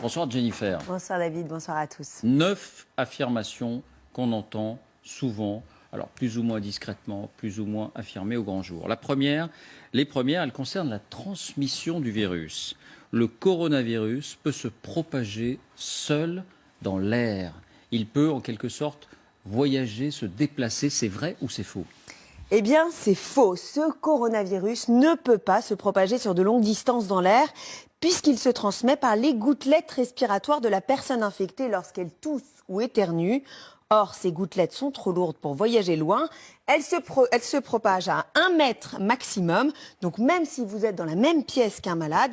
Bonsoir Jennifer. Bonsoir David, bonsoir à tous. 9 affirmations qu'on entend souvent, alors plus ou moins discrètement, plus ou moins affirmées au grand jour. Les premières, elles concernent la transmission du virus. Le coronavirus peut se propager seul dans l'air. Il peut en quelque sorte voyager, se déplacer. C'est vrai ou c'est faux ? Eh bien, c'est faux. Ce coronavirus ne peut pas se propager sur de longues distances dans l'air, puisqu'il se transmet par les gouttelettes respiratoires de la personne infectée lorsqu'elle tousse ou éternue. Or, ces gouttelettes sont trop lourdes pour voyager loin. Elles se propagent à 1 mètre maximum. Donc, même si vous êtes dans la même pièce qu'un malade,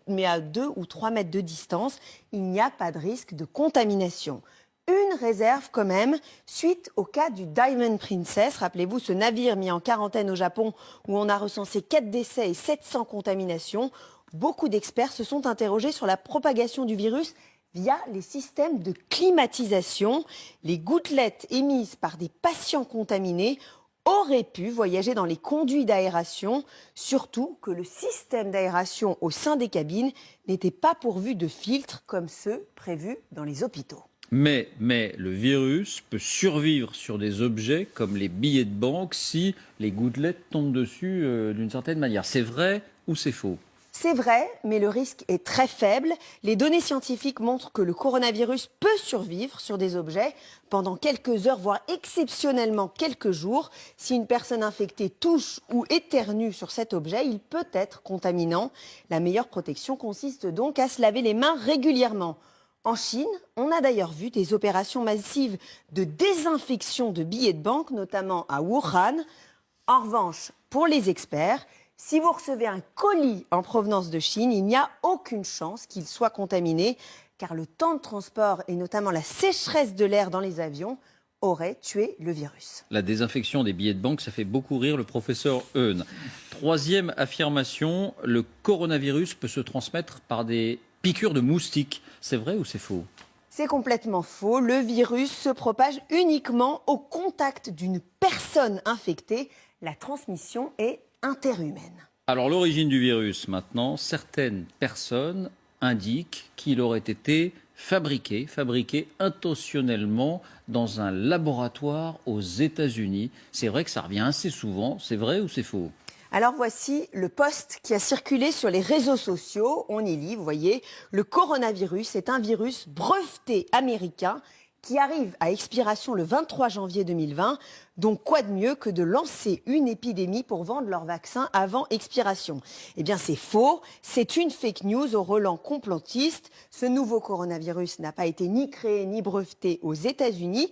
mais à 2 ou 3 mètres de distance, il n'y a pas de risque de contamination. Une réserve quand même, suite au cas du Diamond Princess. Rappelez-vous, ce navire mis en quarantaine au Japon où on a recensé 4 décès et 700 contaminations. Beaucoup d'experts se sont interrogés sur la propagation du virus via les systèmes de climatisation. Les gouttelettes émises par des patients contaminés auraient pu voyager dans les conduits d'aération, surtout que le système d'aération au sein des cabines n'était pas pourvu de filtres comme ceux prévus dans les hôpitaux. Mais le virus peut survivre sur des objets comme les billets de banque si les gouttelettes tombent dessus d'une certaine manière. C'est vrai ou c'est faux ? C'est vrai, mais le risque est très faible. Les données scientifiques montrent que le coronavirus peut survivre sur des objets pendant quelques heures, voire exceptionnellement quelques jours. Si une personne infectée touche ou éternue sur cet objet, il peut être contaminant. La meilleure protection consiste donc à se laver les mains régulièrement. En Chine, on a d'ailleurs vu des opérations massives de désinfection de billets de banque, notamment à Wuhan. En revanche, pour les experts, si vous recevez un colis en provenance de Chine, il n'y a aucune chance qu'il soit contaminé, car le temps de transport et notamment la sécheresse de l'air dans les avions aurait tué le virus. La désinfection des billets de banque, ça fait beaucoup rire le professeur Eun. Troisième affirmation, le coronavirus peut se transmettre par des piqûres de moustiques. C'est vrai ou c'est faux ? C'est complètement faux. Le virus se propage uniquement au contact d'une personne infectée. La transmission est interhumaine. Alors l'origine du virus maintenant, certaines personnes indiquent qu'il aurait été fabriqué intentionnellement dans un laboratoire aux États-Unis. C'est vrai que ça revient assez souvent. C'est vrai ou c'est faux ? Alors voici le post qui a circulé sur les réseaux sociaux. On y lit, vous voyez, le coronavirus est un virus breveté américain qui arrive à expiration le 23 janvier 2020. Donc quoi de mieux que de lancer une épidémie pour vendre leur vaccin avant expiration ? Eh bien c'est faux, c'est une fake news au relent complotiste. Ce nouveau coronavirus n'a pas été ni créé ni breveté aux États-Unis.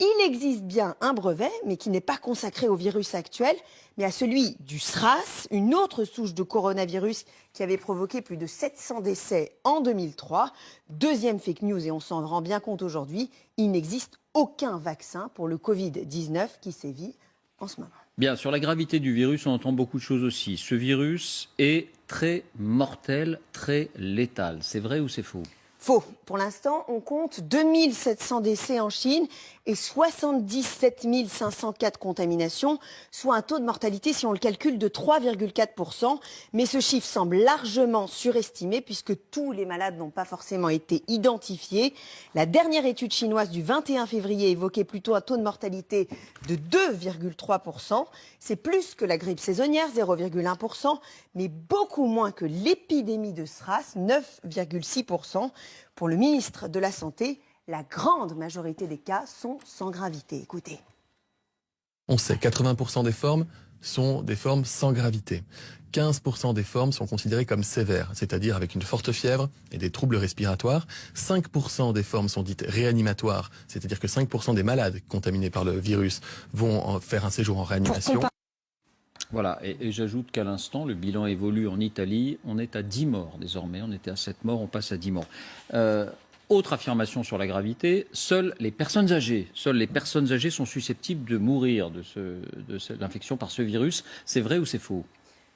Il existe bien un brevet, mais qui n'est pas consacré au virus actuel, mais à celui du SRAS, une autre souche de coronavirus qui avait provoqué plus de 700 décès en 2003. Deuxième fake news, et on s'en rend bien compte aujourd'hui, il n'existe aucun vaccin pour le Covid-19 qui sévit en ce moment. Bien, sur la gravité du virus, on entend beaucoup de choses aussi. Ce virus est très mortel, très létal. C'est vrai ou c'est faux ? Faux. Pour l'instant, on compte 2700 décès en Chine et 77 504 contaminations, soit un taux de mortalité, si on le calcule, de 3,4%. Mais ce chiffre semble largement surestimé puisque tous les malades n'ont pas forcément été identifiés. La dernière étude chinoise du 21 février évoquait plutôt un taux de mortalité de 2,3%. C'est plus que la grippe saisonnière, 0,1%, mais beaucoup moins que l'épidémie de SRAS, 9,6%. Pour le ministre de la Santé, la grande majorité des cas sont sans gravité. Écoutez. On sait, 80% des formes sont des formes sans gravité. 15% des formes sont considérées comme sévères, c'est-à-dire avec une forte fièvre et des troubles respiratoires. 5% des formes sont dites réanimatoires, c'est-à-dire que 5% des malades contaminés par le virus vont faire un séjour en réanimation. Voilà, et j'ajoute qu'à l'instant, le bilan évolue en Italie. On est à 10 morts désormais. On était à 7 morts, on passe à 10 morts. Autre affirmation sur la gravité, seules les personnes âgées sont susceptibles de mourir de l'infection par ce virus. C'est vrai ou c'est faux ?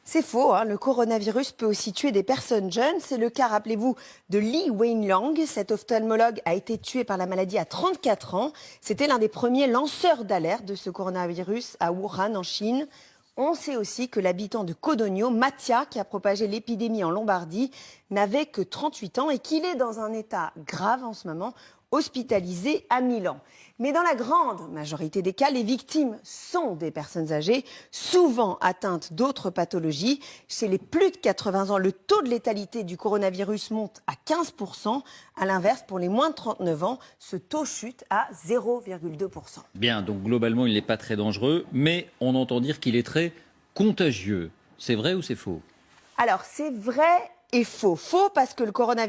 C'est faux, hein. Le coronavirus peut aussi tuer des personnes jeunes. C'est le cas, rappelez-vous, de Li Wenliang. Cet ophtalmologue a été tué par la maladie à 34 ans. C'était l'un des premiers lanceurs d'alerte de ce coronavirus à Wuhan, en Chine. On sait aussi que l'habitant de Codogno, Mattia, qui a propagé l'épidémie en Lombardie, n'avait que 38 ans et qu'il est dans un état grave en ce moment, hospitalisé à Milan. Mais dans la grande majorité des cas, les victimes sont des personnes âgées, souvent atteintes d'autres pathologies. Chez les plus de 80 ans, le taux de létalité du coronavirus monte à 15%. À l'inverse, pour les moins de 39 ans, ce taux chute à 0,2%. Bien, donc globalement, il n'est pas très dangereux, mais on entend dire qu'il est très contagieux. C'est vrai ou c'est faux? Alors, c'est vrai et faux. Faux parce que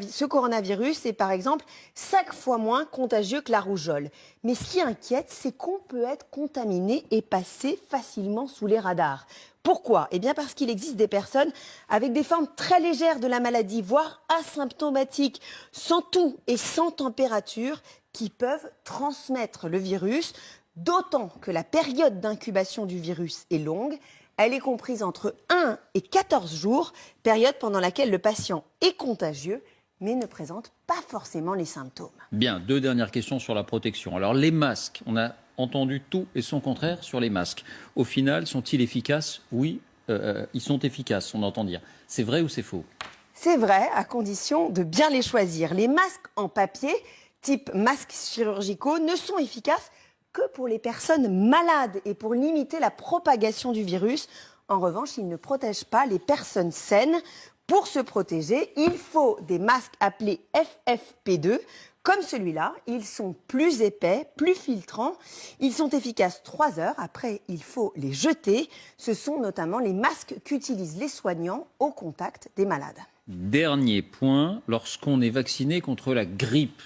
ce coronavirus est par exemple 5 fois moins contagieux que la rougeole. Mais ce qui inquiète, c'est qu'on peut être contaminé et passer facilement sous les radars. Pourquoi? Eh bien parce qu'il existe des personnes avec des formes très légères de la maladie, voire asymptomatiques, sans toux et sans température, qui peuvent transmettre le virus, d'autant que la période d'incubation du virus est longue. Elle est comprise entre 1 et 14 jours, période pendant laquelle le patient est contagieux, mais ne présente pas forcément les symptômes. Bien, deux dernières questions sur la protection. Alors les masques, on a entendu tout et son contraire sur les masques. Au final, sont-ils efficaces? Oui, ils sont efficaces, on entend dire. C'est vrai ou c'est faux? C'est vrai, à condition de bien les choisir. Les masques en papier, type masques chirurgicaux, ne sont efficaces que pour les personnes malades et pour limiter la propagation du virus. En revanche, ils ne protègent pas les personnes saines. Pour se protéger, il faut des masques appelés FFP2. Comme celui-là, ils sont plus épais, plus filtrants. Ils sont efficaces 3 heures. Après, il faut les jeter. Ce sont notamment les masques qu'utilisent les soignants au contact des malades. Dernier point, lorsqu'on est vacciné contre la grippe,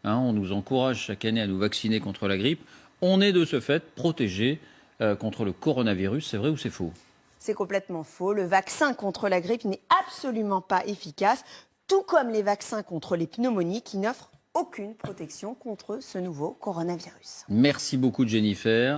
on nous encourage chaque année à nous vacciner contre la grippe, on est de ce fait protégé contre le coronavirus. C'est vrai ou c'est faux? C'est complètement faux. Le vaccin contre la grippe n'est absolument pas efficace, tout comme les vaccins contre les pneumonies qui n'offrent aucune protection contre ce nouveau coronavirus. Merci beaucoup Jennifer.